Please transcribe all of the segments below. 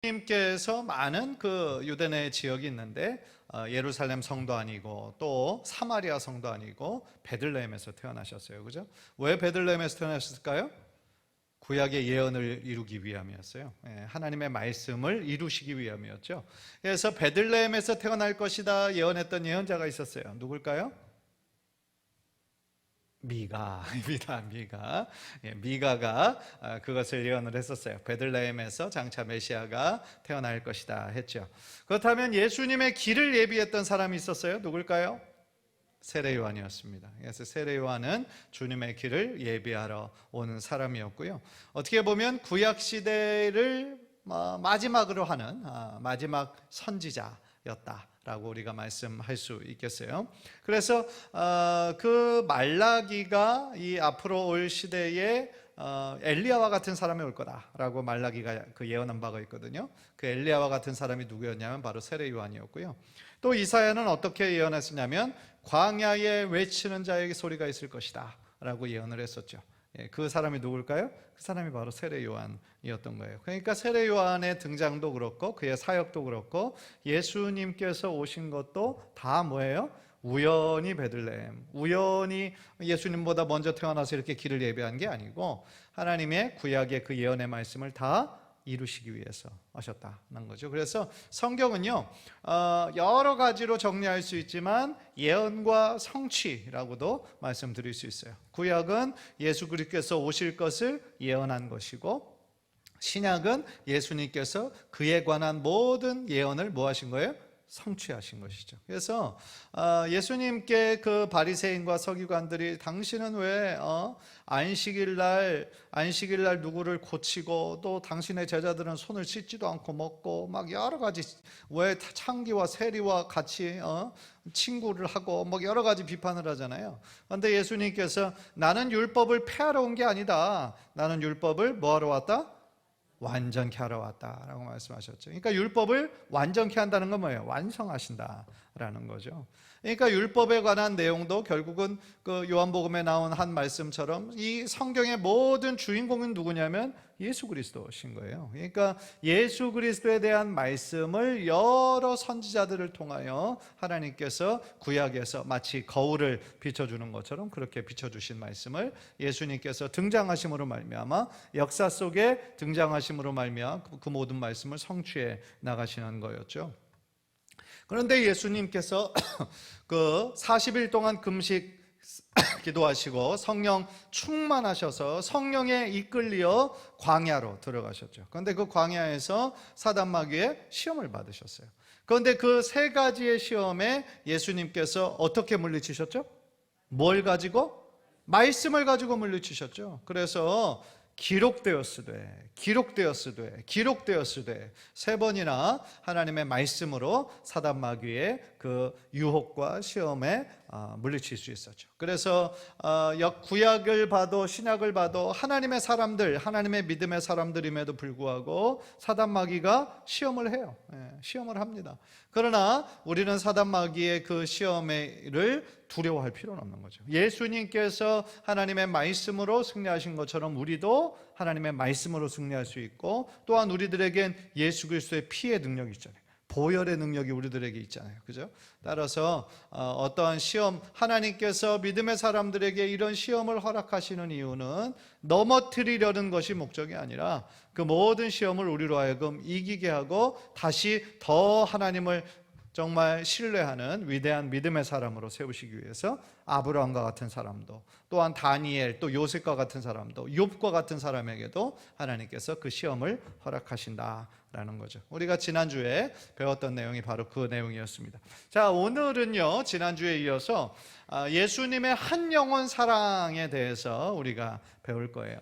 님께서 많은 그 유대내 지역이 있는데 예루살렘 성도 아니고 또 사마리아 성도 아니고 베들레헴에서 태어나셨어요. 그죠? 왜 베들레헴에서 태어나셨을까요? 구약의 예언을 이루기 위함이었어요. 하나님의 말씀을 이루시기 위함이었죠. 그래서 베들레헴에서 태어날 것이다 예언했던 예언자가 있었어요. 누굴까요? 미가. 미가가 그것을 예언을 했었어요. 베들레헴에서 장차 메시아가 태어날 것이다 했죠. 그렇다면 예수님의 길을 예비했던 사람이 있었어요. 누굴까요? 세례 요한이었습니다. 그래서 세례 요한은 주님의 길을 예비하러 오는 사람이었고요. 어떻게 보면 구약 시대를 마지막으로 하는 마지막 선지자였다 라고 우리가 말씀할 수 있겠어요. 그래서 그 말라기가 이 앞으로 올 시대에 엘리야와 같은 사람이 올 거다라고 말라기가 그 예언한 바가 있거든요. 그 엘리야와 같은 사람이 누구였냐면 바로 세례 요한이었고요. 또 이사야는 어떻게 예언했었냐면 광야에 외치는 자에게 소리가 있을 것이다 라고 예언을 했었죠. 그 사람이 누굴까요? 그 사람이 바로 세례 요한이었던 거예요. 그러니까 세례 요한의 등장도 그렇고 그의 사역도 그렇고 예수님께서 오신 것도 다 뭐예요? 우연히 베들레헴, 우연히 예수님보다 먼저 태어나서 이렇게 길을 예비한 게 아니고 하나님의 구약의 그 예언의 말씀을 다 이루시기 위해서 하셨다는 거죠. 그래서 성경은요 여러 가지로 정리할 수 있지만 예언과 성취라고도 말씀드릴 수 있어요. 구약은 예수 그리스도께서 오실 것을 예언한 것이고, 신약은 예수님께서 그에 관한 모든 예언을 뭐 하신 거예요? 성취하신 것이죠. 그래서 예수님께 그 바리새인과 서기관들이 당신은 왜 안식일날 누구를 고치고 또 당신의 제자들은 손을 씻지도 않고 먹고 막 여러 가지 왜 창기와 세리와 같이 친구를 하고 뭐 여러 가지 비판을 하잖아요. 그런데 예수님께서 나는 율법을 폐하러 온 게 아니다. 나는 율법을 뭐하러 왔다? 완전케 하러 왔다라고 말씀하셨죠. 그러니까 율법을 완전케 한다는 건 뭐예요? 완성하신다라는 거죠. 그러니까 율법에 관한 내용도 결국은 그 요한복음에 나온 한 말씀처럼 이 성경의 모든 주인공은 누구냐면 예수 그리스도신 거예요. 그러니까 예수 그리스도에 대한 말씀을 여러 선지자들을 통하여 하나님께서 구약에서 마치 거울을 비춰주는 것처럼 그렇게 비춰주신 말씀을 예수님께서 등장하심으로 말미암아 역사 속에 등장하심으로 말미암아 그 모든 말씀을 성취해 나가시는 거였죠. 그런데 예수님께서 그 40일 동안 금식 기도하시고 성령 충만하셔서 성령에 이끌려 광야로 들어가셨죠. 그런데 그 광야에서 사단 마귀의 시험을 받으셨어요. 그런데 그 세 가지의 시험에 예수님께서 어떻게 물리치셨죠? 뭘 가지고? 말씀을 가지고 물리치셨죠. 그래서 기록되었으되 세 번이나 하나님의 말씀으로 사단 마귀의 그 유혹과 시험에 물리칠 수 있었죠. 그래서 구약을 봐도 신약을 봐도 하나님의 사람들, 하나님의 믿음의 사람들임에도 불구하고 사단 마귀가 시험을 해요. 시험을 합니다. 그러나 우리는 사단 마귀의 그 시험을 두려워할 필요는 없는 거죠. 예수님께서 하나님의 말씀으로 승리하신 것처럼 우리도 하나님의 말씀으로 승리할 수 있고, 또한 우리들에겐 예수 그리스도의 피의 능력이 있잖아요. 보혈의 능력이 우리들에게 있잖아요. 그죠? 따라서 어떠한 시험, 하나님께서 믿음의 사람들에게 이런 시험을 허락하시는 이유는 넘어뜨리려는 것이 목적이 아니라 그 모든 시험을 우리로 하여금 이기게 하고 다시 더 하나님을 정말 신뢰하는 위대한 믿음의 사람으로 세우시기 위해서 아브라함과 같은 사람도, 또한 다니엘, 또 요셉과 같은 사람도, 욥과 같은 사람에게도 하나님께서 그 시험을 허락하신다라는 거죠. 우리가 지난주에 배웠던 내용이 바로 그 내용이었습니다. 자, 오늘은요 지난주에 이어서 예수님의 한 영혼 사랑에 대해서 우리가 배울 거예요.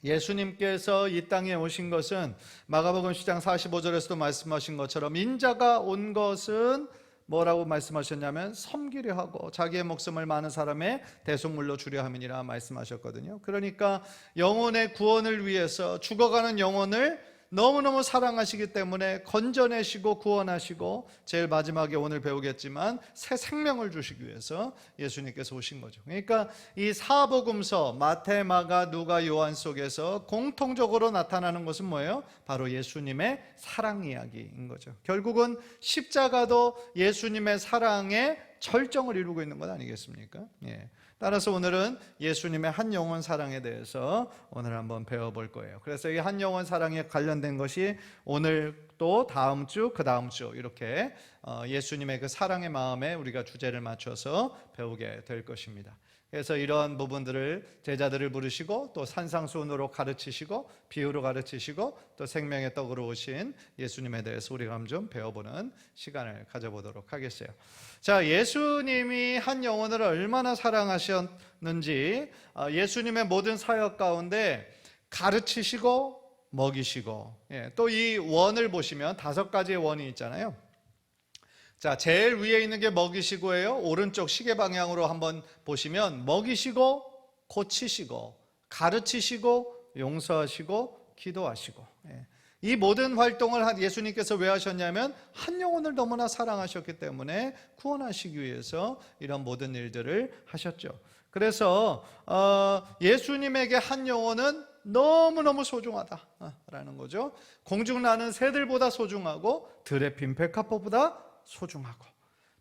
예수님께서 이 땅에 오신 것은 마가복음 10장 45절에서도 말씀하신 것처럼 인자가 온 것은 뭐라고 말씀하셨냐면 섬기려 하고 자기의 목숨을 많은 사람의 대속물로 주려 함이니라 말씀하셨거든요. 그러니까 영혼의 구원을 위해서 죽어가는 영혼을 너무너무 사랑하시기 때문에 건져내시고 구원하시고 제일 마지막에 오늘 배우겠지만 새 생명을 주시기 위해서 예수님께서 오신 거죠. 그러니까 이 사복음서 마태, 마가, 누가, 요한 속에서 공통적으로 나타나는 것은 뭐예요? 바로 예수님의 사랑 이야기인 거죠. 결국은 십자가도 예수님의 사랑의 절정을 이루고 있는 것 아니겠습니까? 예. 따라서 오늘은 예수님의 한 영혼 사랑에 대해서 오늘 한번 배워볼 거예요. 그래서 이 한 영혼 사랑에 관련된 것이 오늘 또 다음 주, 그 다음 주 이렇게 예수님의 그 사랑의 마음에 우리가 주제를 맞춰서 배우게 될 것입니다. 그래서 이런 부분들을 제자들을 부르시고 또 산상수훈으로 가르치시고 비유로 가르치시고 또 생명의 떡으로 오신 예수님에 대해서 우리가 좀 배워보는 시간을 가져보도록 하겠어요. 자, 예수님이 한 영혼을 얼마나 사랑하셨는지 예수님의 모든 사역 가운데 가르치시고 먹이시고, 또 이 원을 보시면 5가지의 원이 있잖아요. 자, 제일 위에 있는 게 먹이시고예요. 오른쪽 시계 방향으로 한번 보시면 먹이시고 고치시고 가르치시고 용서하시고 기도하시고, 이 모든 활동을 예수님께서 왜 하셨냐면 한 영혼을 너무나 사랑하셨기 때문에 구원하시기 위해서 이런 모든 일들을 하셨죠. 그래서 예수님에게 한 영혼은 너무너무 소중하다라는 거죠. 공중 나는 새들보다 소중하고 들에 핀 백합보다 소중하고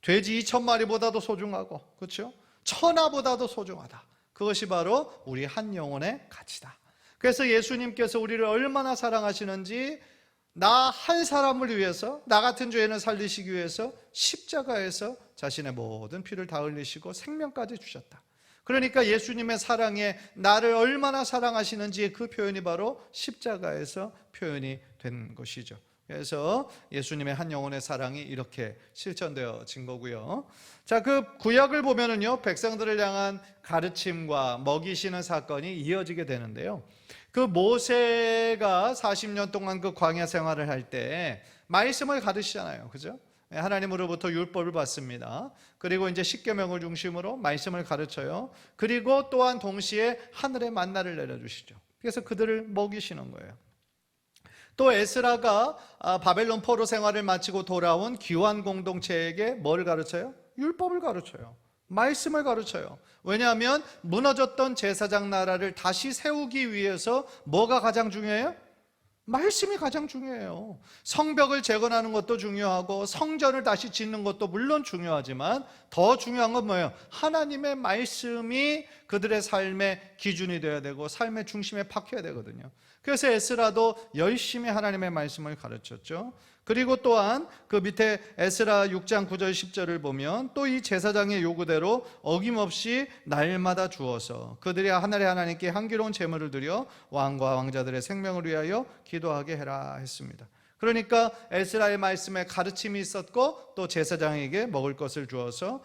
돼지 2,000마리보다도 소중하고, 그렇죠? 천하보다도 소중하다. 그것이 바로 우리 한 영혼의 가치다. 그래서 예수님께서 우리를 얼마나 사랑하시는지 나 한 사람을 위해서, 나 같은 죄인을 살리시기 위해서 십자가에서 자신의 모든 피를 다 흘리시고 생명까지 주셨다. 그러니까 예수님의 사랑에 나를 얼마나 사랑하시는지의 그 표현이 바로 십자가에서 표현이 된 것이죠. 그래서 예수님의 한 영혼의 사랑이 이렇게 실천되어진 거고요. 자, 그 구약을 보면은요, 백성들을 향한 가르침과 먹이시는 사건이 이어지게 되는데요. 그 모세가 40년 동안 그 광야 생활을 할 때 말씀을 가르치잖아요. 그죠? 하나님으로부터 율법을 받습니다. 그리고 이제 십계명을 중심으로 말씀을 가르쳐요. 그리고 또한 동시에 하늘의 만나를 내려주시죠. 그래서 그들을 먹이시는 거예요. 또 에스라가 바벨론 포로 생활을 마치고 돌아온 귀환 공동체에게 뭘 가르쳐요? 율법을 가르쳐요. 말씀을 가르쳐요. 왜냐하면 무너졌던 제사장 나라를 다시 세우기 위해서 뭐가 가장 중요해요? 말씀이 가장 중요해요. 성벽을 재건하는 것도 중요하고 성전을 다시 짓는 것도 물론 중요하지만 더 중요한 건 뭐예요? 하나님의 말씀이 그들의 삶의 기준이 되어야 되고 삶의 중심에 박혀야 되거든요. 그래서 에스라도 열심히 하나님의 말씀을 가르쳤죠. 그리고 또한 그 밑에 에스라 6장 9절 10절을 보면 또 이 제사장의 요구대로 어김없이 날마다 주어서 그들이 하늘의 하나님께 향기로운 제물을 드려 왕과 왕자들의 생명을 위하여 기도하게 해라 했습니다. 그러니까 에스라의 말씀에 가르침이 있었고 또 제사장에게 먹을 것을 주어서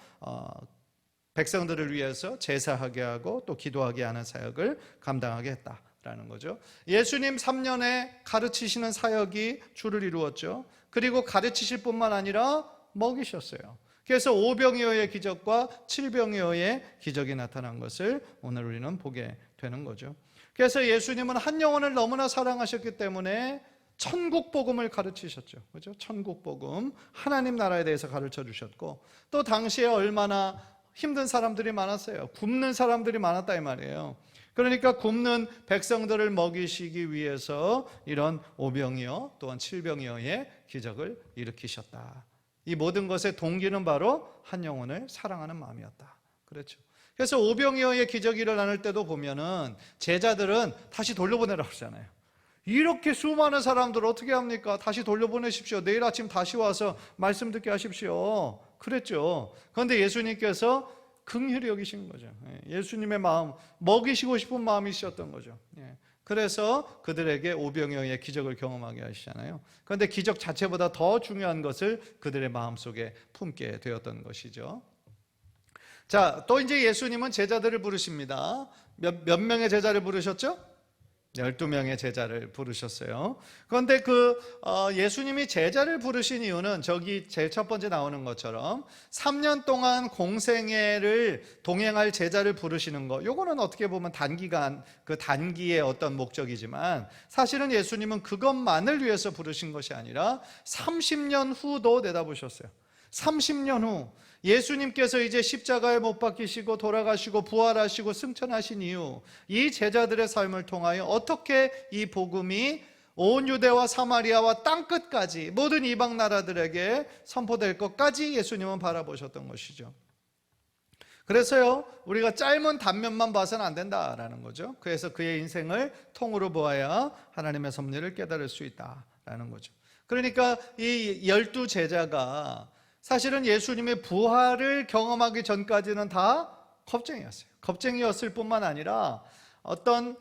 백성들을 위해서 제사하게 하고 또 기도하게 하는 사역을 감당하게 했다 라는 거죠. 예수님 3년에 가르치시는 사역이 주를 이루었죠. 그리고 가르치실 뿐만 아니라 먹이셨어요. 그래서 5병이어의 기적과 7병이어의 기적이 나타난 것을 오늘 우리는 보게 되는 거죠. 그래서 예수님은 한 영혼을 너무나 사랑하셨기 때문에 천국 복음을 가르치셨죠. 그죠? 천국 복음, 하나님 나라에 대해서 가르쳐 주셨고, 또 당시에 얼마나 힘든 사람들이 많았어요. 굶는 사람들이 많았다 이 말이에요. 그러니까 굶는 백성들을 먹이시기 위해서 이런 5병이어 또한 7병이어의 기적을 일으키셨다. 이 모든 것의 동기는 바로 한 영혼을 사랑하는 마음이었다. 그렇죠. 그래서 5병이어의 기적이 일어날 때도 보면은 제자들은 다시 돌려보내라고 하잖아요. 이렇게 수많은 사람들 어떻게 합니까? 다시 돌려보내십시오. 내일 아침 다시 와서 말씀 듣게 하십시오. 그랬죠. 그런데 예수님께서 긍휼히 여기신 거죠. 예수님의 마음, 먹이시고 싶은 마음이셨던 거죠. 그래서 그들에게 오병이어의 기적을 경험하게 하시잖아요. 그런데 기적 자체보다 더 중요한 것을 그들의 마음속에 품게 되었던 것이죠. 자, 또 이제 예수님은 제자들을 부르십니다. 몇 명의 제자를 부르셨죠? 12명의 제자를 부르셨어요. 그런데 예수님이 제자를 부르신 이유는 저기 제일 첫 번째 나오는 것처럼 3년 동안 공생애를 동행할 제자를 부르시는 거, 요거는 어떻게 보면 단기간, 그 단기의 어떤 목적이지만 사실은 예수님은 그것만을 위해서 부르신 것이 아니라 30년 후도 내다보셨어요. 30년 후 예수님께서 이제 십자가에 못 박히시고 돌아가시고 부활하시고 승천하신 이후 이 제자들의 삶을 통하여 어떻게 이 복음이 온 유대와 사마리아와 땅끝까지 모든 이방 나라들에게 선포될 것까지 예수님은 바라보셨던 것이죠. 그래서요, 우리가 짧은 단면만 봐서는 안 된다라는 거죠. 그래서 그의 인생을 통으로 보아야 하나님의 섭리를 깨달을 수 있다라는 거죠. 그러니까 이 12 제자가 사실은 예수님의 부활을 경험하기 전까지는 다 겁쟁이였어요. 겁쟁이였을 뿐만 아니라 어떤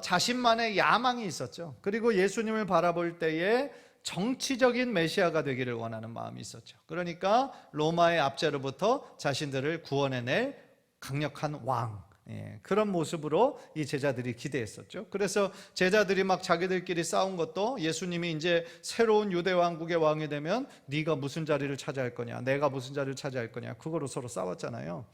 자신만의 야망이 있었죠. 그리고 예수님을 바라볼 때에 정치적인 메시아가 되기를 원하는 마음이 있었죠. 그러니까 로마의 압제로부터 자신들을 구원해낼 강력한 왕, 그런 모습으로 이 제자들이 기대했었죠. 그래서 제자들이 막 자기들끼리 싸운 것도 예수님이 이제 새로운 유대 왕국의 왕이 되면 네가 무슨 자리를 차지할 거냐, 내가 무슨 자리를 차지할 거냐, 그거로 서로 싸웠잖아요.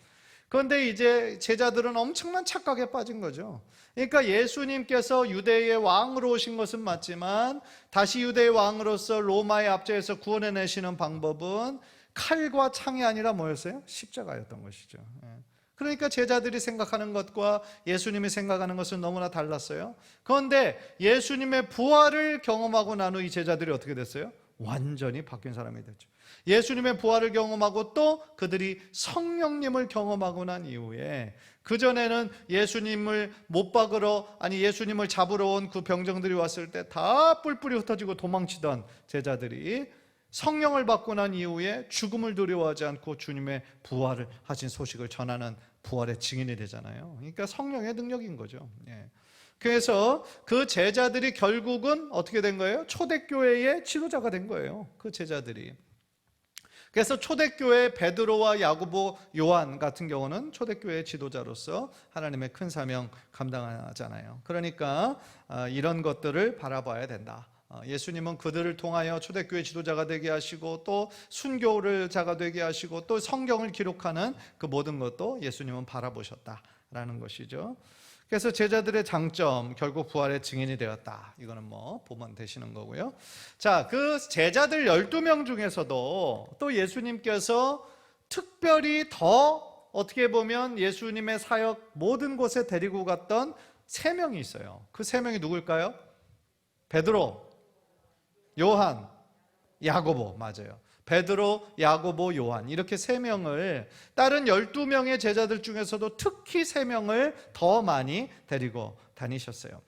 그런데 이제 제자들은 엄청난 착각에 빠진 거죠. 그러니까 예수님께서 유대의 왕으로 오신 것은 맞지만 다시 유대의 왕으로서 로마의 압제에서 구원해내시는 방법은 칼과 창이 아니라 뭐였어요? 십자가였던 것이죠. 그러니까 제자들이 생각하는 것과 예수님이 생각하는 것은 너무나 달랐어요. 그런데 예수님의 부활을 경험하고 난 후 이 제자들이 어떻게 됐어요? 완전히 바뀐 사람이 됐죠. 예수님의 부활을 경험하고 또 그들이 성령님을 경험하고 난 이후에, 그전에는 예수님을 못 박으러, 예수님을 잡으러 온 그 병정들이 왔을 때 다 뿔뿔이 흩어지고 도망치던 제자들이 성령을 받고 난 이후에 죽음을 두려워하지 않고 주님의 부활을 하신 소식을 전하는 부활의 증인이 되잖아요. 그러니까 성령의 능력인 거죠. 그래서 그 제자들이 결국은 어떻게 된 거예요? 초대교회의 지도자가 된 거예요. 그 제자들이. 그래서 초대교회 베드로와 야고보, 요한 같은 경우는 초대교회의 지도자로서 하나님의 큰 사명 감당하잖아요. 그러니까 이런 것들을 바라봐야 된다. 예수님은 그들을 통하여 초대교회 지도자가 되게 하시고 또 순교를 자가 되게 하시고 또 성경을 기록하는 그 모든 것도 예수님은 바라보셨다라는 것이죠. 그래서 제자들의 장점, 결국 부활의 증인이 되었다. 이거는 보면 되시는 거고요. 자, 그 제자들 12명 중에서도 또 예수님께서 특별히 더 어떻게 보면 예수님의 사역 모든 곳에 데리고 갔던 3명이 있어요. 그 3명이 누굴까요? 베드로, 요한, 야고보. 맞아요. 베드로, 야고보, 요한, 이렇게 3명을 다른 12명의 제자들 중에서도 특히 3명을 더 많이 데리고 다니셨어요.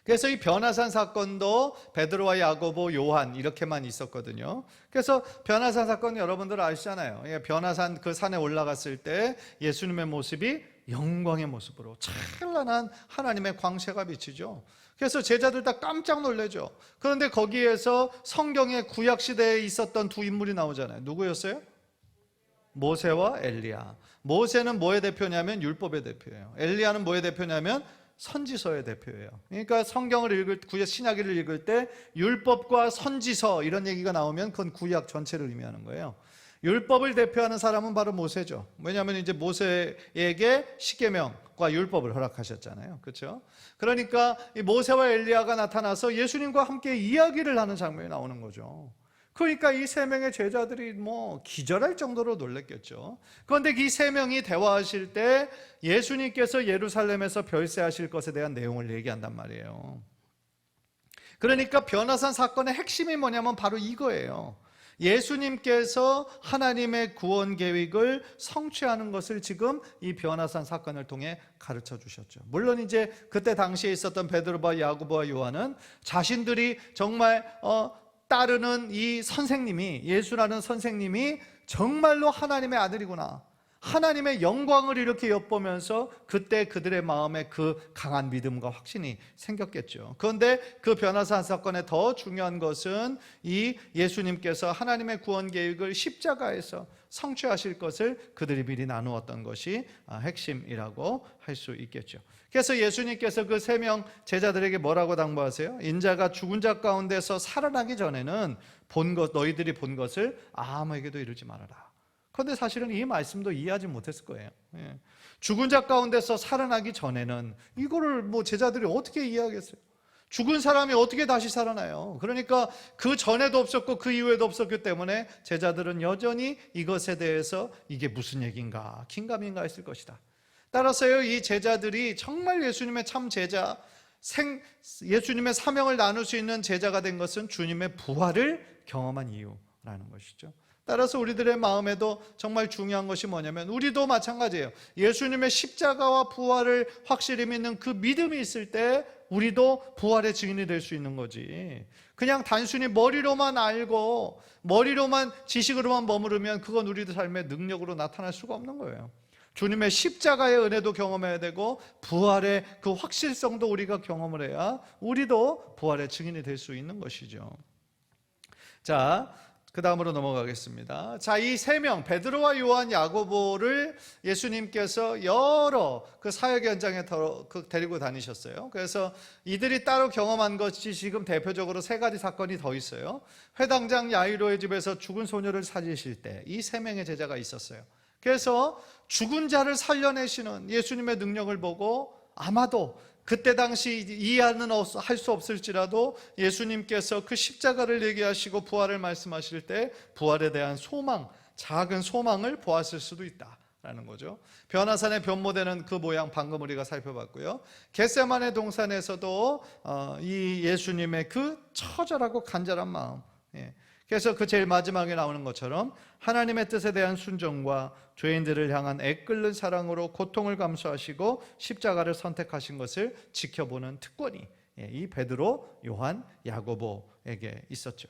그래서 이 변화산 사건도 베드로와 야고보, 요한 이렇게만 있었거든요. 그래서 변화산 사건 여러분들 아시잖아요. 변화산 그 산에 올라갔을 때 예수님의 모습이 영광의 모습으로 찬란한 하나님의 광채가 비치죠. 그래서 제자들 다 깜짝 놀라죠. 그런데 거기에서 성경의 구약시대에 있었던 두 인물이 나오잖아요. 누구였어요? 모세와 엘리야. 모세는 뭐의 대표냐면 율법의 대표예요. 엘리야는 뭐의 대표냐면 선지서의 대표예요. 그러니까 성경을 읽을, 구약 신약을 읽을 때 율법과 선지서 이런 얘기가 나오면 그건 구약 전체를 의미하는 거예요. 율법을 대표하는 사람은 바로 모세죠. 왜냐하면 이제 모세에게 십계명과 율법을 허락하셨잖아요. 그렇죠? 그러니까 이 모세와 엘리야가 나타나서 예수님과 함께 이야기를 하는 장면이 나오는 거죠. 그러니까 이 3명의 제자들이 기절할 정도로 놀랐겠죠. 그런데 이 3명이 대화하실 때 예수님께서 예루살렘에서 별세하실 것에 대한 내용을 얘기한단 말이에요. 그러니까 변화산 사건의 핵심이 뭐냐면 바로 이거예요. 예수님께서 하나님의 구원 계획을 성취하는 것을 지금 이 변화산 사건을 통해 가르쳐 주셨죠. 물론 이제 그때 당시에 있었던 베드로와 야고보와 요한은 자신들이 정말 따르는 이 선생님이, 예수라는 선생님이 정말로 하나님의 아들이구나, 하나님의 영광을 이렇게 엿보면서 그때 그들의 마음에 그 강한 믿음과 확신이 생겼겠죠. 그런데 그 변화산 사건의 더 중요한 것은 이 예수님께서 하나님의 구원 계획을 십자가에서 성취하실 것을 그들이 미리 나누었던 것이 핵심이라고 할 수 있겠죠. 그래서 예수님께서 그 3명 제자들에게 뭐라고 당부하세요? 인자가 죽은 자 가운데서 살아나기 전에는 너희들이 본 것을 아무에게도 이르지 말아라. 그런데 사실은 이 말씀도 이해하지 못했을 거예요. 죽은 자 가운데서 살아나기 전에는 이거를 제자들이 어떻게 이해하겠어요? 죽은 사람이 어떻게 다시 살아나요? 그러니까 그 전에도 없었고 그 이후에도 없었기 때문에 제자들은 여전히 이것에 대해서 이게 무슨 얘기인가, 긴가민가 했을 것이다. 따라서요, 이 제자들이 정말 예수님의 참 제자, 예수님의 사명을 나눌 수 있는 제자가 된 것은 주님의 부활을 경험한 이유라는 것이죠. 따라서 우리들의 마음에도 정말 중요한 것이 뭐냐면 우리도 마찬가지예요. 예수님의 십자가와 부활을 확실히 믿는 그 믿음이 있을 때 우리도 부활의 증인이 될 수 있는 거지. 그냥 단순히 머리로만 알고 머리로만 지식으로만 머무르면 그건 우리들 삶의 능력으로 나타날 수가 없는 거예요. 주님의 십자가의 은혜도 경험해야 되고 부활의 그 확실성도 우리가 경험을 해야 우리도 부활의 증인이 될 수 있는 것이죠. 자, 그 다음으로 넘어가겠습니다. 자, 이 3명 베드로와 요한, 야고보를 예수님께서 여러 그 사역 현장에 데리고 다니셨어요. 그래서 이들이 따로 경험한 것이 지금 대표적으로 3가지 사건이 더 있어요. 회당장 야이로의 집에서 죽은 소녀를 살리실 때 이 3명의 제자가 있었어요. 그래서 죽은 자를 살려내시는 예수님의 능력을 보고 아마도 그때 당시 이해는 할 수 없을지라도 예수님께서 그 십자가를 얘기하시고 부활을 말씀하실 때 부활에 대한 소망, 작은 소망을 보았을 수도 있다라는 거죠. 변화산에 변모되는 그 모양 방금 우리가 살펴봤고요. 겟세마네 동산에서도 이 예수님의 그 처절하고 간절한 마음, 그래서 그 제일 마지막에 나오는 것처럼 하나님의 뜻에 대한 순종과 죄인들을 향한 애끓는 사랑으로 고통을 감수하시고 십자가를 선택하신 것을 지켜보는 특권이 이 베드로, 요한, 야고보에게 있었죠.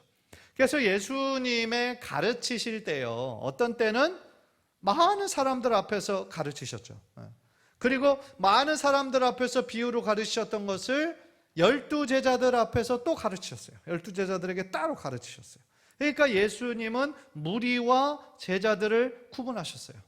그래서 예수님의 가르치실 때요, 어떤 때는 많은 사람들 앞에서 가르치셨죠. 그리고 많은 사람들 앞에서 비유로 가르치셨던 것을 12제자들 앞에서 또 가르치셨어요. 12제자들에게 따로 가르치셨어요. 그러니까 예수님은 무리와 제자들을 구분하셨어요.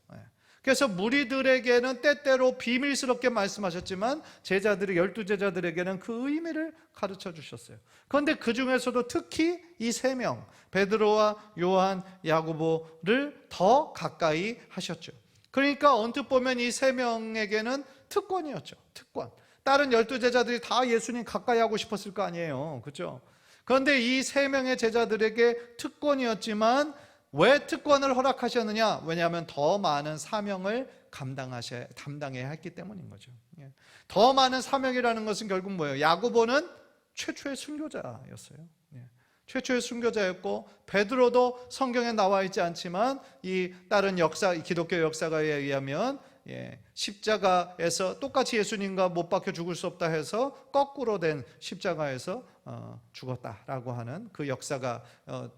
그래서 무리들에게는 때때로 비밀스럽게 말씀하셨지만 12제자들에게는 그 의미를 가르쳐 주셨어요. 그런데 그 중에서도 특히 이 3명 베드로와 요한, 야고보를 더 가까이 하셨죠. 그러니까 언뜻 보면 이 3명에게는 특권이었죠. 특권. 다른 12제자들이 다 예수님 가까이 하고 싶었을 거 아니에요. 그렇죠? 그런데 이 3명의 제자들에게 특권이었지만 왜 특권을 허락하셨느냐? 왜냐하면 더 많은 사명을 담당해야 했기 때문인 거죠. 더 많은 사명이라는 것은 결국 뭐예요? 야고보는 최초의 순교자였어요. 최초의 순교자였고 베드로도 성경에 나와 있지 않지만 이 다른 기독교 역사가에 의하면 십자가에서 똑같이 예수님과 못 박혀 죽을 수 없다 해서 거꾸로 된 십자가에서 죽었다라고 하는 그 역사가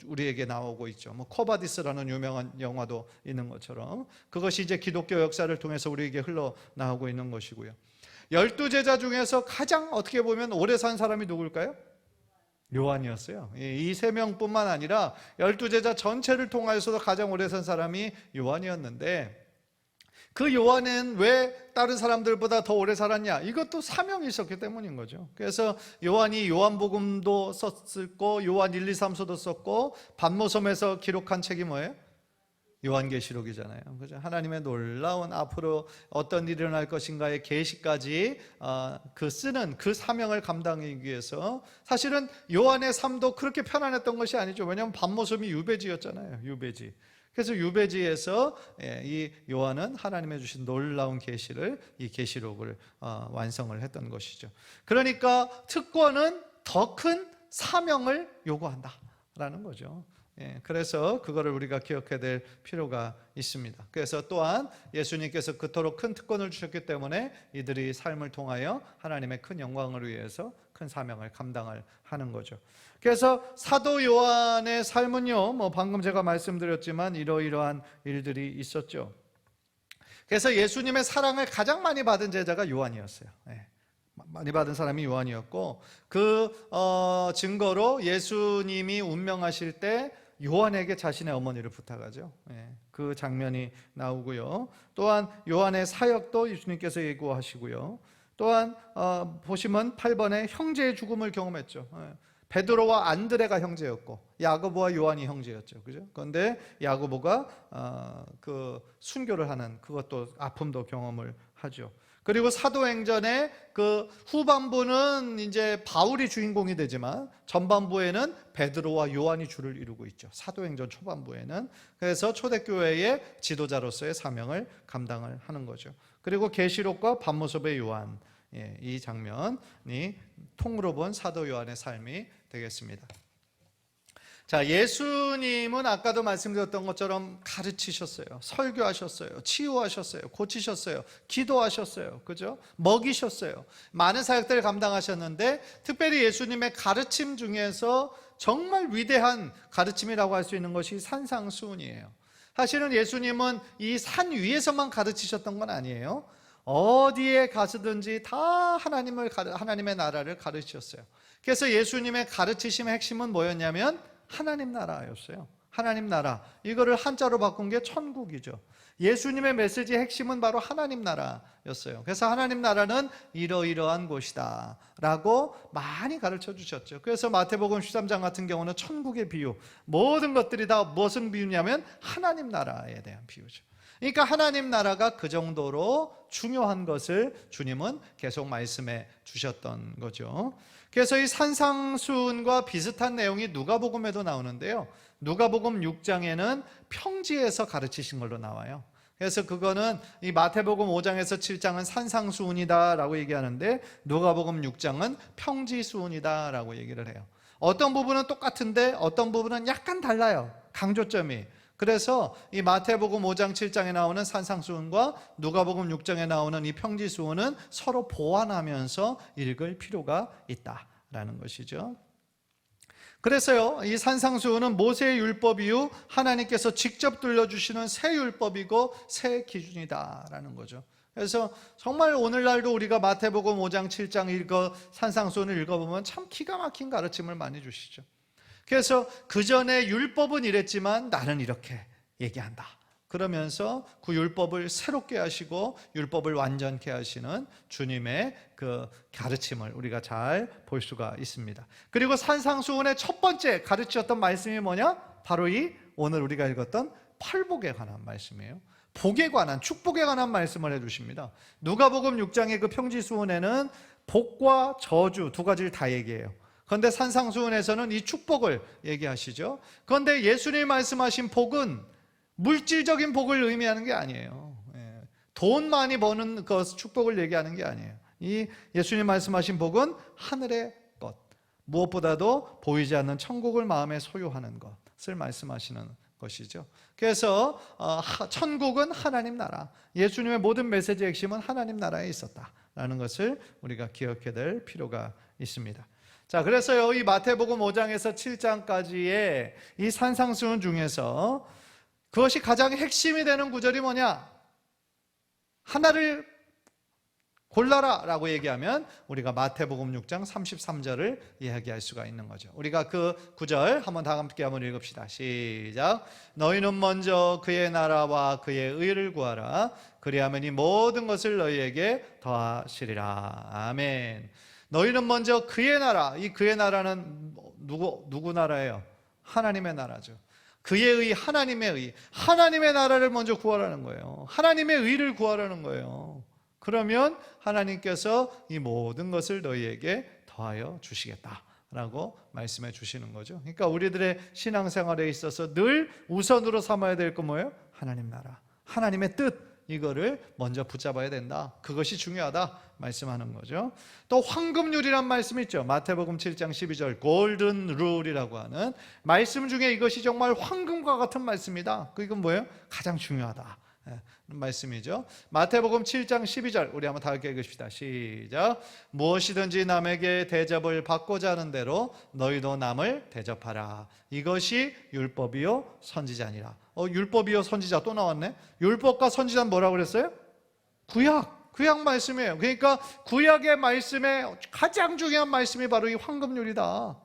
우리에게 나오고 있죠. 코바디스라는 유명한 영화도 있는 것처럼 그것이 이제 기독교 역사를 통해서 우리에게 흘러나오고 있는 것이고요. 12제자 중에서 가장 어떻게 보면 오래 산 사람이 누굴까요? 요한이었어요. 이 3명뿐만 아니라 12제자 전체를 통하여서도 가장 오래 산 사람이 요한이었는데 그 요한은 왜 다른 사람들보다 더 오래 살았냐? 이것도 사명이 있었기 때문인 거죠. 그래서 요한이 요한복음도 썼고 요한 1, 2, 3서도 썼고 반모섬에서 기록한 책이 뭐예요? 요한계시록이잖아요. 그죠? 하나님의 놀라운 앞으로 어떤 일이 일어날 것인가의 계시까지 쓰는 그 사명을 감당하기 위해서 사실은 요한의 삶도 그렇게 편안했던 것이 아니죠. 왜냐하면 반모섬이 유배지였잖아요. 유배지. 그래서 유배지에서 이 요한은 하나님의 주신 놀라운 계시를 이 계시록을 완성을 했던 것이죠. 그러니까 특권은 더 큰 사명을 요구한다라는 거죠. 그래서 그거를 우리가 기억해야 될 필요가 있습니다. 그래서 또한 예수님께서 그토록 큰 특권을 주셨기 때문에 이들이 삶을 통하여 하나님의 큰 영광을 위해서 큰 사명을 감당을 하는 거죠. 그래서 사도 요한의 삶은요, 방금 제가 말씀드렸지만 이러이러한 일들이 있었죠. 그래서 예수님의 사랑을 가장 많이 받은 제자가 요한이었어요. 예. 많이 받은 사람이 요한이었고, 그 증거로 예수님이 운명하실 때 요한에게 자신의 어머니를 부탁하죠. 예. 그 장면이 나오고요. 또한 요한의 사역도 예수님께서 예고하시고요. 또한 보시면 8번에 형제의 죽음을 경험했죠. 예. 베드로와 안드레가 형제였고 야고보와 요한이 형제였죠. 그죠? 그런데 야고보가 그 순교를 하는 그것도 아픔도 경험을 하죠. 그리고 사도행전의 그 후반부는 이제 바울이 주인공이 되지만 전반부에는 베드로와 요한이 주를 이루고 있죠. 사도행전 초반부에는. 그래서 초대교회의 지도자로서의 사명을 감당을 하는 거죠. 그리고 계시록과 반모습의 요한, 이 장면이 통으로 본 사도 요한의 삶이 되겠습니다. 자, 예수님은 아까도 말씀드렸던 것처럼 가르치셨어요. 설교하셨어요. 치유하셨어요. 고치셨어요. 기도하셨어요. 그죠? 먹이셨어요. 많은 사역들을 감당하셨는데 특별히 예수님의 가르침 중에서 정말 위대한 가르침이라고 할 수 있는 것이 산상수훈이에요. 사실은 예수님은 이 산 위에서만 가르치셨던 건 아니에요. 어디에 가시든지 다 하나님의 나라를 가르치셨어요. 그래서 예수님의 가르치심의 핵심은 뭐였냐면 하나님 나라였어요. 하나님 나라. 이거를 한자로 바꾼 게 천국이죠. 예수님의 메시지의 핵심은 바로 하나님 나라였어요. 그래서 하나님 나라는 이러이러한 곳이다 라고 많이 가르쳐 주셨죠. 그래서 마태복음 13장 같은 경우는 천국의 비유, 모든 것들이 다 무슨 비유냐면 하나님 나라에 대한 비유죠. 그러니까 하나님 나라가 그 정도로 중요한 것을 주님은 계속 말씀해 주셨던 거죠. 그래서 이 산상수훈과 비슷한 내용이 누가복음에도 나오는데요. 누가복음 6장에는 평지에서 가르치신 걸로 나와요. 그래서 그거는 이 마태복음 5장에서 7장은 산상수훈이다라고 얘기하는데 누가복음 6장은 평지수훈이다라고 얘기를 해요. 어떤 부분은 똑같은데 어떤 부분은 약간 달라요. 강조점이. 그래서 이 마태복음 5장 7장에 나오는 산상수훈과 누가복음 6장에 나오는 이 평지수훈은 서로 보완하면서 읽을 필요가 있다라는 것이죠. 그래서요, 이 산상수훈은 모세의 율법 이후 하나님께서 직접 들려주시는 새 율법이고 새 기준이다라는 거죠. 그래서 정말 오늘날도 우리가 마태복음 5장 7장 산상수훈을 읽어보면 참 기가 막힌 가르침을 많이 주시죠. 그래서 그 전에 율법은 이랬지만 나는 이렇게 얘기한다. 그러면서 그 율법을 새롭게 하시고 율법을 완전케 하시는 주님의 그 가르침을 우리가 잘 볼 수가 있습니다. 그리고 산상수훈의 첫 번째 가르치셨던 말씀이 뭐냐? 바로 이 오늘 우리가 읽었던 팔복에 관한 말씀이에요. 복에 관한, 축복에 관한 말씀을 해주십니다. 누가복음 6장의 그 평지수훈에는 복과 저주 두 가지를 다 얘기해요. 그런데 산상수훈에서는 이 축복을 얘기하시죠. 그런데 예수님이 말씀하신 복은 물질적인 복을 의미하는 게 아니에요. 돈 많이 버는 것 축복을 얘기하는 게 아니에요. 이 예수님 말씀하신 복은 하늘의 것, 무엇보다도 보이지 않는 천국을 마음에 소유하는 것을 말씀하시는 것이죠. 그래서 천국은 하나님 나라, 예수님의 모든 메시지의 핵심은 하나님 나라에 있었다라는 것을 우리가 기억해야 될 필요가 있습니다. 자, 그래서요, 이 마태복음 5장에서 7장까지의 이 산상수훈 중에서 그것이 가장 핵심이 되는 구절이 뭐냐? 하나를 골라라 라고 얘기하면 우리가 마태복음 6장 33절을 이야기할 수가 있는 거죠. 우리가 그 구절 한번 다 함께 한번 읽읍시다. 시작. 너희는 먼저 그의 나라와 그의 의를 구하라. 그리하면 이 모든 것을 너희에게 더하시리라. 아멘. 너희는 먼저 그의 나라, 이 그의 나라는 누구 나라예요? 하나님의 나라죠. 그의 의, 하나님의 나라를 먼저 구하라는 거예요. 하나님의 의를 구하라는 거예요. 그러면 하나님께서 이 모든 것을 너희에게 더하여 주시겠다라고 말씀해 주시는 거죠. 그러니까 우리들의 신앙생활에 있어서 늘 우선으로 삼아야 될 건 뭐예요? 하나님 나라, 하나님의 뜻, 이거를 먼저 붙잡아야 된다. 그것이 중요하다 말씀하는 거죠. 또 황금률이란 말씀이 있죠. 마태복음 7장 12절 골든 룰이라고 하는 말씀 중에 이것이 정말 황금과 같은 말씀이다. 이건 뭐예요? 가장 중요하다. 말씀이죠. 마태복음 7장 12절 우리 한번 다 함께 읽읍시다. 시작. 무엇이든지 남에게 대접을 받고자 하는 대로 너희도 남을 대접하라. 이것이 율법이요 선지자니라. 율법이요 선지자 또 나왔네. 율법과 선지자는 뭐라고 그랬어요? 구약 말씀이에요. 그러니까 구약의 말씀에 가장 중요한 말씀이 바로 이 황금률이다.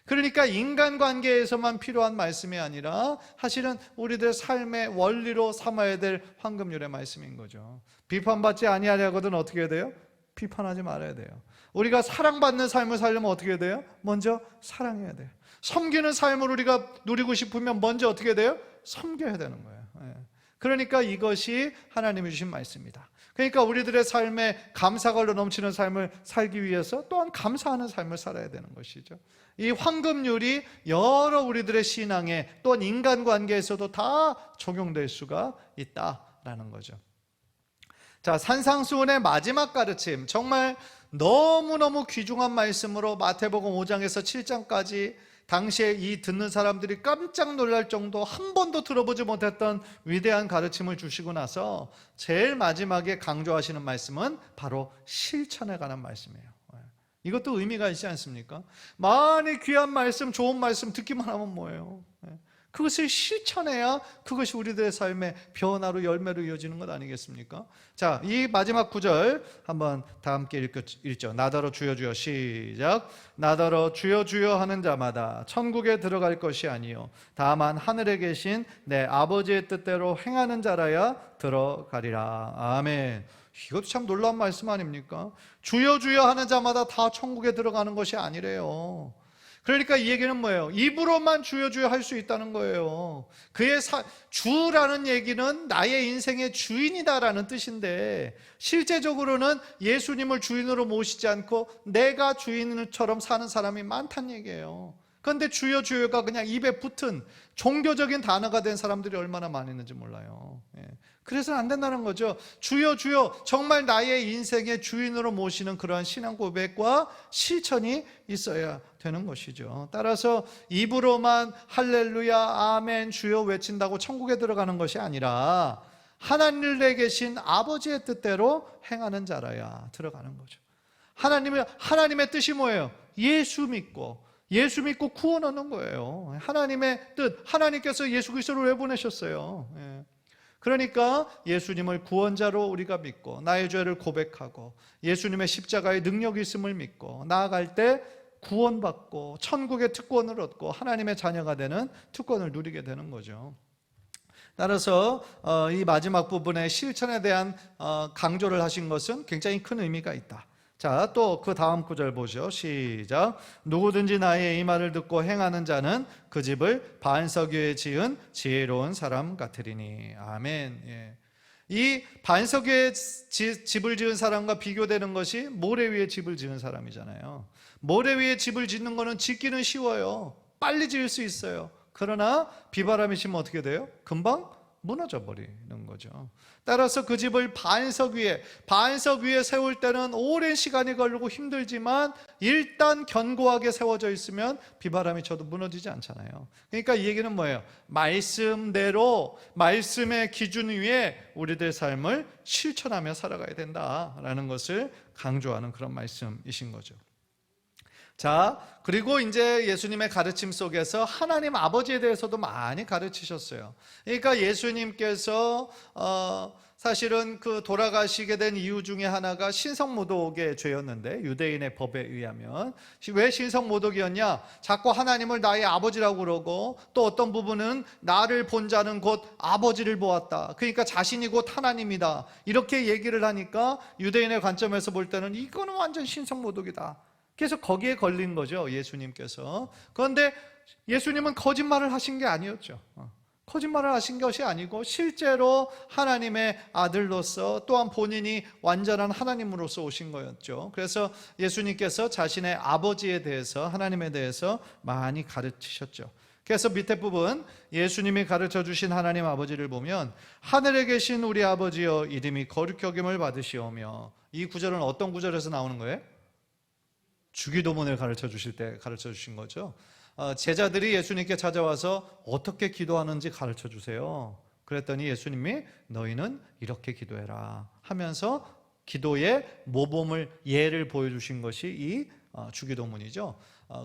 그러니까 인간관계에서만 필요한 말씀이 아니라 사실은 우리들 삶의 원리로 삼아야 될 황금률의 말씀인 거죠. 비판받지 아니하려거든 어떻게 해야 돼요? 비판하지 말아야 돼요. 우리가 사랑받는 삶을 살려면 어떻게 해야 돼요? 먼저 사랑해야 돼요. 섬기는 삶을 우리가 누리고 싶으면 먼저 어떻게 해야 돼요? 섬겨야 되는 거예요. 그러니까 이것이 하나님이 주신 말씀입니다. 그러니까 우리들의 삶에 감사가 넘치는 삶을 살기 위해서 또한 감사하는 삶을 살아야 되는 것이죠. 이 황금률이 여러 우리들의 신앙에 또한 인간관계에서도 다 적용될 수가 있다라는 거죠. 자, 산상수훈의 마지막 가르침, 정말 너무너무 귀중한 말씀으로 마태복음 5장에서 7장까지 당시에 이 듣는 사람들이 깜짝 놀랄 정도 한 번도 들어보지 못했던 위대한 가르침을 주시고 나서 제일 마지막에 강조하시는 말씀은 바로 실천에 관한 말씀이에요. 이것도 의미가 있지 않습니까? 많이 귀한 말씀, 좋은 말씀 듣기만 하면 뭐예요? 그것을 실천해야 그것이 우리들의 삶의 변화로 열매로 이어지는 것 아니겠습니까? 자, 이 마지막 구절 한번 다 함께 읽죠. 나더러 주여 주여 시작. 나더러 주여 주여 하는 자마다 천국에 들어갈 것이 아니요 다만 하늘에 계신 내 아버지의 뜻대로 행하는 자라야 들어가리라. 아멘. 이것도 참 놀라운 말씀 아닙니까? 주여 주여 하는 자마다 다 천국에 들어가는 것이 아니래요. 그러니까 이 얘기는 뭐예요? 입으로만 주여 주여 할 수 있다는 거예요. 주라는 얘기는 나의 인생의 주인이다라는 뜻인데 실제적으로는 예수님을 주인으로 모시지 않고 내가 주인처럼 사는 사람이 많다는 얘기예요. 그런데 주여 주여가 그냥 입에 붙은 종교적인 단어가 된 사람들이 얼마나 많이 있는지 몰라요. 그래서는 안 된다는 거죠. 주여 주여 정말 나의 인생의 주인으로 모시는 그러한 신앙 고백과 실천이 있어야 되는 것이죠. 따라서 입으로만 할렐루야 아멘 주여 외친다고 천국에 들어가는 것이 아니라 하나님에 계신 아버지의 뜻대로 행하는 자라야 들어가는 거죠. 하나님의 뜻이 뭐예요? 예수 믿고 구원 얻는 거예요. 하나님의 뜻, 하나님께서 예수 그리스도를 왜 보내셨어요? 그러니까 예수님을 구원자로 우리가 믿고 나의 죄를 고백하고 예수님의 십자가의 능력이 있음을 믿고 나아갈 때 구원받고 천국의 특권을 얻고 하나님의 자녀가 되는 특권을 누리게 되는 거죠. 따라서 이 마지막 부분의 실천에 대한 강조를 하신 것은 굉장히 큰 의미가 있다. 자, 또 그 다음 구절 보죠. 시작. 누구든지 나의 이 말을 듣고 행하는 자는 그 집을 반석 위에 지은 지혜로운 사람 같으리니. 아멘. 이 반석 위에 집을 지은 사람과 비교되는 것이 모래 위에 집을 지은 사람이잖아요. 모래 위에 집을 짓는 거는 짓기는 쉬워요. 빨리 지을 수 있어요. 그러나 비바람이 치면 어떻게 돼요? 금방 무너져 버리는 거죠. 따라서 그 집을 반석 위에 세울 때는 오랜 시간이 걸리고 힘들지만 일단 견고하게 세워져 있으면 비바람이 쳐도 무너지지 않잖아요. 그러니까 이 얘기는 뭐예요? 말씀대로 말씀의 기준 위에 우리들 삶을 실천하며 살아가야 된다라는 것을 강조하는 그런 말씀이신 거죠. 자, 그리고 이제 예수님의 가르침 속에서 하나님 아버지에 대해서도 많이 가르치셨어요. 그러니까 예수님께서 사실은 그 돌아가시게 된 이유 중에 하나가 신성모독의 죄였는데 유대인의 법에 의하면 왜 신성모독이었냐? 자꾸 하나님을 나의 아버지라고 그러고 또 어떤 부분은 나를 본 자는 곧 아버지를 보았다. 그러니까 자신이 곧 하나님이다. 이렇게 얘기를 하니까 유대인의 관점에서 볼 때는 이거는 완전 신성모독이다. 그래서 거기에 걸린 거죠, 예수님께서. 그런데 예수님은 거짓말을 하신 게 아니었죠. 거짓말을 하신 것이 아니고 실제로 하나님의 아들로서 또한 본인이 완전한 하나님으로서 오신 거였죠. 그래서 예수님께서 자신의 아버지에 대해서, 하나님에 대해서 많이 가르치셨죠. 그래서 밑에 부분 예수님이 가르쳐 주신 하나님 아버지를 보면 하늘에 계신 우리 아버지여 이름이 거룩히 여김을 받으시오며, 이 구절은 어떤 구절에서 나오는 거예요? 주기도문을 가르쳐 주실 때 가르쳐 주신 거죠. 제자들이 예수님께 찾아와서 어떻게 기도하는지 가르쳐 주세요. 그랬더니 예수님이 너희는 이렇게 기도해라 하면서 기도의 모범을 예를 보여주신 것이 이 주기도문이죠.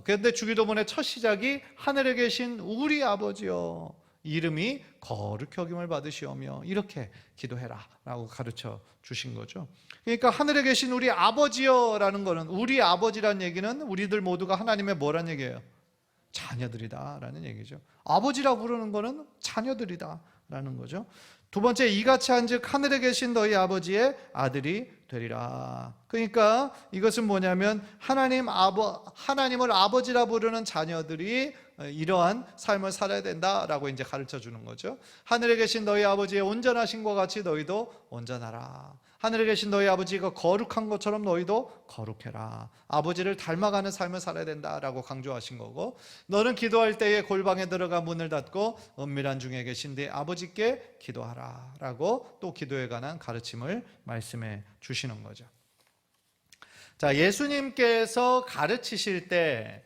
그런데 주기도문의 첫 시작이 하늘에 계신 우리 아버지여 이름이 거룩히 여김을 받으시오며 이렇게 기도해라 라고 가르쳐 주신 거죠. 그러니까 하늘에 계신 우리 아버지여 라는 거는, 우리 아버지란 얘기는 우리들 모두가 하나님의 뭐란 얘기예요? 자녀들이다 라는 얘기죠. 아버지라 부르는 거는 자녀들이다 라는 거죠. 두 번째, 이같이 한즉 하늘에 계신 너희 아버지의 아들이 되리라. 그러니까 이것은 뭐냐면 하나님을 아버지라 부르는 자녀들이 이러한 삶을 살아야 된다라고 이제 가르쳐 주는 거죠. 하늘에 계신 너희 아버지의 온전하신과 같이 너희도 온전하라. 하늘에 계신 너희 아버지가 거룩한 것처럼 너희도 거룩해라. 아버지를 닮아가는 삶을 살아야 된다라고 강조하신 거고, 너는 기도할 때에 골방에 들어가 문을 닫고 은밀한 중에 계신 네 아버지께 기도하라 라고 또 기도에 관한 가르침을 말씀해 주시는 거죠. 자, 예수님께서 가르치실 때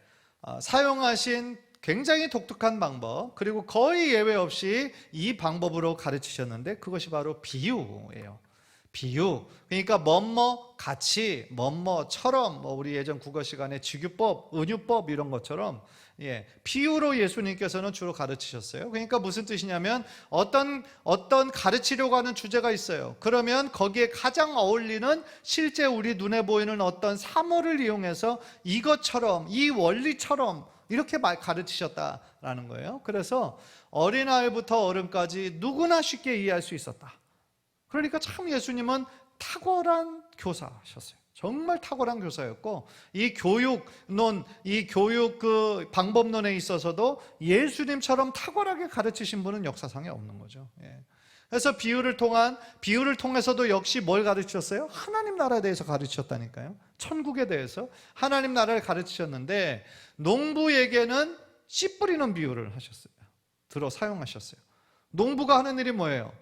사용하신 굉장히 독특한 방법, 그리고 거의 예외 없이 이 방법으로 가르치셨는데 그것이 바로 비유예요. 비유. 그러니까 뭐뭐 같이, 뭐뭐처럼, 우리 예전 국어 시간에 직유법, 은유법 이런 것처럼 비유로 예수님께서는 주로 가르치셨어요. 그러니까 무슨 뜻이냐면 어떤 가르치려고 하는 주제가 있어요. 그러면 거기에 가장 어울리는 실제 우리 눈에 보이는 어떤 사물을 이용해서 이것처럼, 이 원리처럼 이렇게 가르치셨다라는 거예요. 그래서 어린아이부터 어른까지 누구나 쉽게 이해할 수 있었다. 그러니까 참 예수님은 탁월한 교사셨어요. 정말 탁월한 교사였고, 이 교육론, 이 교육 방법론에 있어서도 예수님처럼 탁월하게 가르치신 분은 역사상에 없는 거죠. 그래서 비유를 통해서도 역시 뭘 가르치셨어요? 하나님 나라에 대해서 가르치셨다니까요. 천국에 대해서 하나님 나라를 가르치셨는데, 농부에게는 씨 뿌리는 비유를 하셨어요. 사용하셨어요. 농부가 하는 일이 뭐예요?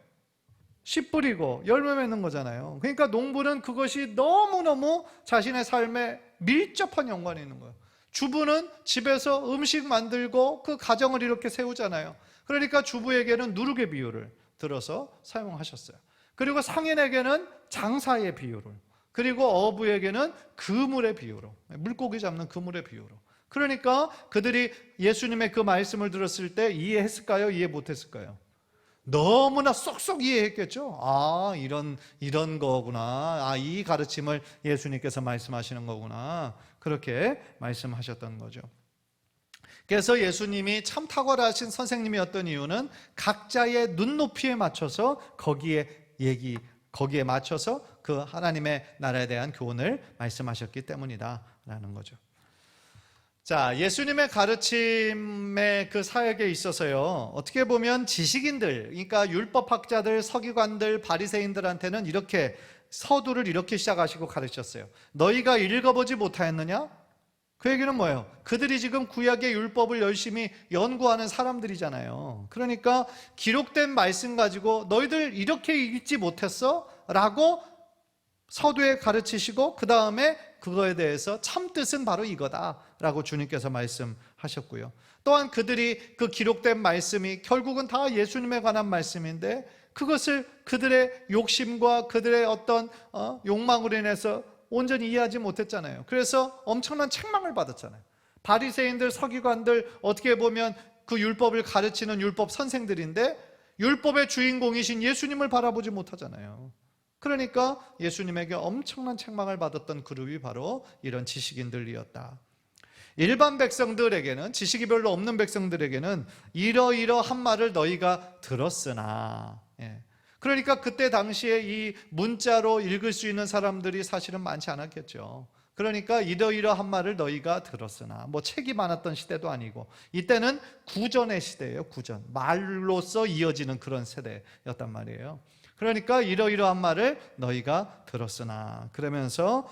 씨 뿌리고 열매 맺는 거잖아요. 그러니까 농부는 그것이 너무너무 자신의 삶에 밀접한 연관이 있는 거예요. 주부는 집에서 음식 만들고 그 가정을 이렇게 세우잖아요. 그러니까 주부에게는 누룩의 비유를 들어서 사용하셨어요. 그리고 상인에게는 장사의 비유를, 그리고 어부에게는 그물의 비유로, 물고기 잡는 그물의 비유로. 그러니까 그들이 예수님의 그 말씀을 들었을 때 이해했을까요? 이해 못했을까요? 너무나 쏙쏙 이해했겠죠. 이런 거구나. 이 가르침을 예수님께서 말씀하시는 거구나. 그렇게 말씀하셨던 거죠. 그래서 예수님이 참 탁월하신 선생님이었던 이유는 각자의 눈높이에 맞춰서 거기에 맞춰서 그 하나님의 나라에 대한 교훈을 말씀하셨기 때문이다라는 거죠. 자, 예수님의 가르침의 그 사역에 있어서요, 어떻게 보면 지식인들, 그러니까 율법학자들, 서기관들, 바리새인들한테는 이렇게 서두를 이렇게 시작하시고 가르쳤어요. 너희가 읽어보지 못하였느냐? 그 얘기는 뭐예요? 그들이 지금 구약의 율법을 열심히 연구하는 사람들이잖아요. 그러니까 기록된 말씀 가지고 너희들 이렇게 읽지 못했어? 라고 서두에 가르치시고, 그 다음에 그거에 대해서 참 뜻은 바로 이거다 라고 주님께서 말씀하셨고요. 또한 그들이 그 기록된 말씀이 결국은 다 예수님에 관한 말씀인데, 그것을 그들의 욕심과 그들의 어떤 욕망으로 인해서 온전히 이해하지 못했잖아요. 그래서 엄청난 책망을 받았잖아요. 바리새인들, 서기관들, 어떻게 보면 그 율법을 가르치는 율법 선생들인데 율법의 주인공이신 예수님을 바라보지 못하잖아요. 그러니까 예수님에게 엄청난 책망을 받았던 그룹이 바로 이런 지식인들이었다. 일반 백성들에게는, 지식이 별로 없는 백성들에게는 이러이러한 말을 너희가 들었으나, 그러니까 그때 당시에 이 문자로 읽을 수 있는 사람들이 사실은 많지 않았겠죠. 그러니까 이러이러한 말을 너희가 들었으나, 책이 많았던 시대도 아니고, 이때는 구전의 시대예요. 구전, 말로써 이어지는 그런 세대였단 말이에요. 그러니까 이러이러한 말을 너희가 들었으나, 그러면서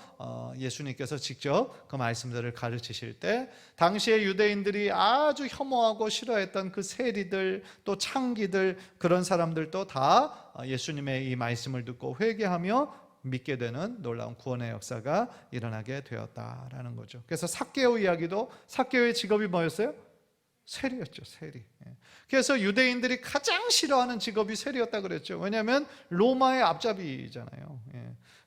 예수님께서 직접 그 말씀들을 가르치실 때 당시의 유대인들이 아주 혐오하고 싫어했던 그 세리들, 또 창기들, 그런 사람들도 다 예수님의 이 말씀을 듣고 회개하며 믿게 되는 놀라운 구원의 역사가 일어나게 되었다라는 거죠. 그래서 삭개오 이야기도, 삭개오의 직업이 뭐였어요? 세리였죠, 세리. 그래서 유대인들이 가장 싫어하는 직업이 세리였다 그랬죠. 왜냐하면 로마의 앞잡이잖아요.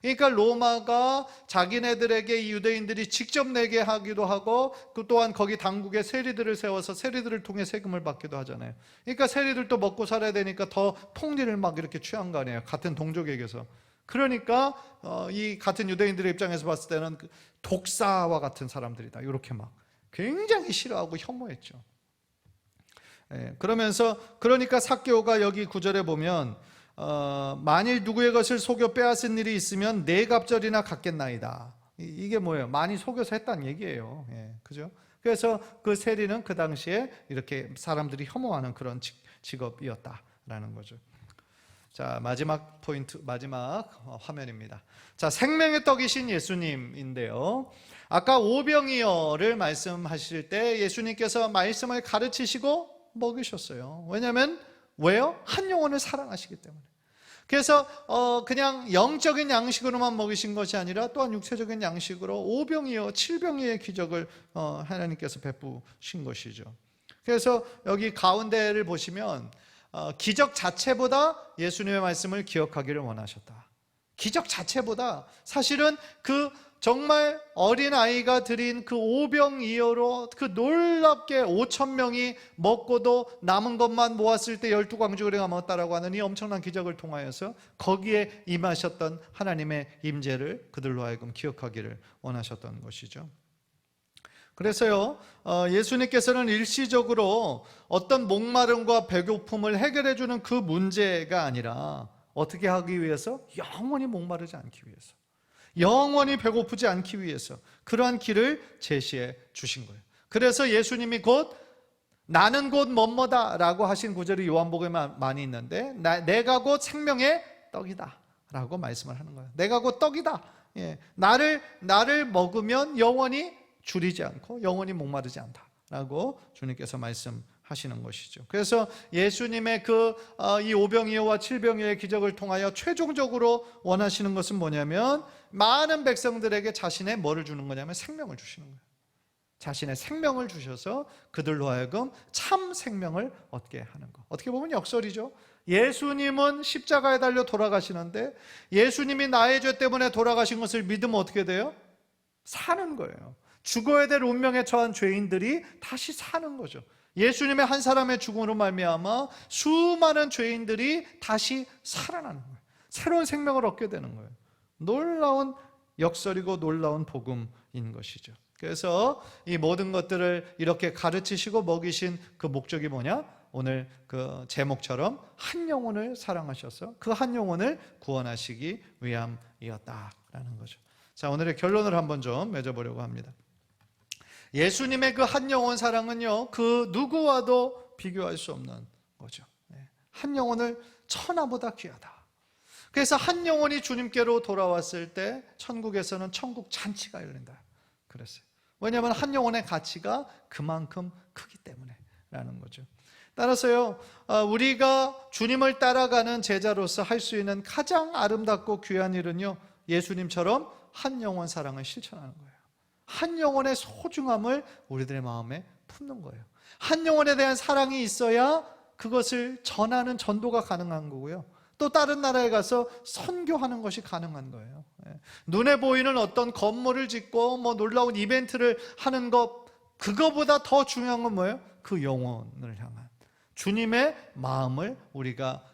그러니까 로마가 자기네들에게 이 유대인들이 직접 내게 하기도 하고, 그 또한 거기 당국에 세리들을 세워서 세리들을 통해 세금을 받기도 하잖아요. 그러니까 세리들도 먹고 살아야 되니까 더 폭리를 막 이렇게 취한 거 아니에요, 같은 동족에게서. 그러니까 이 같은 유대인들의 입장에서 봤을 때는 독사와 같은 사람들이다, 이렇게 막 굉장히 싫어하고 혐오했죠. 그러니까 삭개오가 여기 9절에 보면 만일 누구의 것을 속여 빼앗은 일이 있으면 네 갑절이나 갚겠나이다. 이게 뭐예요? 많이 속여서 했다는 얘기예요. 그죠? 그래서 그 세리는 그 당시에 이렇게 사람들이 혐오하는 그런 직업이었다라는 거죠. 자, 마지막 포인트, 마지막 화면입니다. 자, 생명의 떡이신 예수님인데요. 아까 오병이어를 말씀하실 때 예수님께서 말씀을 가르치시고 먹이셨어요. 왜요? 한 영혼을 사랑하시기 때문에. 그래서 그냥 영적인 양식으로만 먹이신 것이 아니라 또한 육체적인 양식으로 오병이어 7병이의 기적을 하나님께서 베푸신 것이죠. 그래서 여기 가운데를 보시면 기적 자체보다 예수님의 말씀을 기억하기를 원하셨다. 기적 자체보다 사실은 그 정말 어린아이가 드린 그 오병이어로 그 놀랍게 5,000명이 먹고도 남은 것만 모았을 때 12광주리가 먹었다라고 하는 이 엄청난 기적을 통하여서 거기에 임하셨던 하나님의 임재를 그들로 하여금 기억하기를 원하셨던 것이죠. 그래서요, 예수님께서는 일시적으로 어떤 목마름과 배고픔을 해결해 주는 그 문제가 아니라 어떻게 하기 위해서? 영원히 목마르지 않기 위해서, 영원히 배고프지 않기 위해서 그러한 길을 제시해 주신 거예요. 그래서 예수님이 곧 나는 곧 뭐뭐다 라고 하신 구절이 요한복음에 많이 있는데, 내가 곧 생명의 떡이다 라고 말씀을 하는 거예요. 내가 곧 떡이다. 나를 먹으면 영원히 줄이지 않고 영원히 목마르지 않다 라고 주님께서 말씀하시는 것이죠. 그래서 예수님의 이 오병이어와 7병이어의 기적을 통하여 최종적으로 원하시는 것은 뭐냐면, 많은 백성들에게 자신의 뭐를 주는 거냐면 생명을 주시는 거예요. 자신의 생명을 주셔서 그들로 하여금 참 생명을 얻게 하는 것. 어떻게 보면 역설이죠. 예수님은 십자가에 달려 돌아가시는데, 예수님이 나의 죄 때문에 돌아가신 것을 믿으면 어떻게 돼요? 사는 거예요. 죽어야 될 운명에 처한 죄인들이 다시 사는 거죠. 예수님의 한 사람의 죽음으로 말미암아 수많은 죄인들이 다시 살아나는 거예요. 새로운 생명을 얻게 되는 거예요. 놀라운 역설이고 놀라운 복음인 것이죠. 그래서 이 모든 것들을 이렇게 가르치시고 먹이신 그 목적이 뭐냐? 오늘 그 제목처럼 한 영혼을 사랑하셔서 그 한 영혼을 구원하시기 위함이었다라는 거죠. 자, 오늘의 결론을 한번 좀 맺어보려고 합니다. 예수님의 그 한 영혼 사랑은요, 그 누구와도 비교할 수 없는 거죠. 한 영혼을 천하보다 귀하다. 그래서 한 영혼이 주님께로 돌아왔을 때 천국에서는 천국 잔치가 열린다 그랬어요. 왜냐하면 한 영혼의 가치가 그만큼 크기 때문에 라는 거죠. 따라서요, 우리가 주님을 따라가는 제자로서 할 수 있는 가장 아름답고 귀한 일은요, 예수님처럼 한 영혼 사랑을 실천하는 거예요. 한 영혼의 소중함을 우리들의 마음에 품는 거예요. 한 영혼에 대한 사랑이 있어야 그것을 전하는 전도가 가능한 거고요, 또 다른 나라에 가서 선교하는 것이 가능한 거예요. 눈에 보이는 어떤 건물을 짓고 뭐 놀라운 이벤트를 하는 것, 그거보다 더 중요한 건 뭐예요? 그 영혼을 향한 주님의 마음을 우리가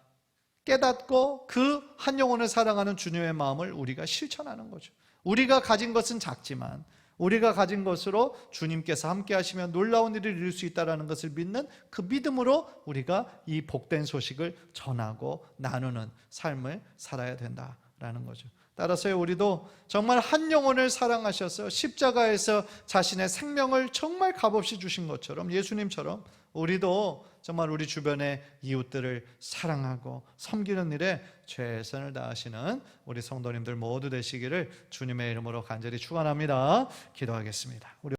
깨닫고 그 한 영혼을 사랑하는 주님의 마음을 우리가 실천하는 거죠. 우리가 가진 것은 작지만 우리가 가진 것으로 주님께서 함께 하시면 놀라운 일을 이룰 수 있다는 것을 믿는 그 믿음으로 우리가 이 복된 소식을 전하고 나누는 삶을 살아야 된다라는 거죠. 따라서 우리도 정말 한 영혼을 사랑하셔서 십자가에서 자신의 생명을 정말 값없이 주신 것처럼, 예수님처럼 우리도 정말 우리 주변의 이웃들을 사랑하고 섬기는 일에 최선을 다하시는 우리 성도님들 모두 되시기를 주님의 이름으로 간절히 축원합니다. 기도하겠습니다. 우리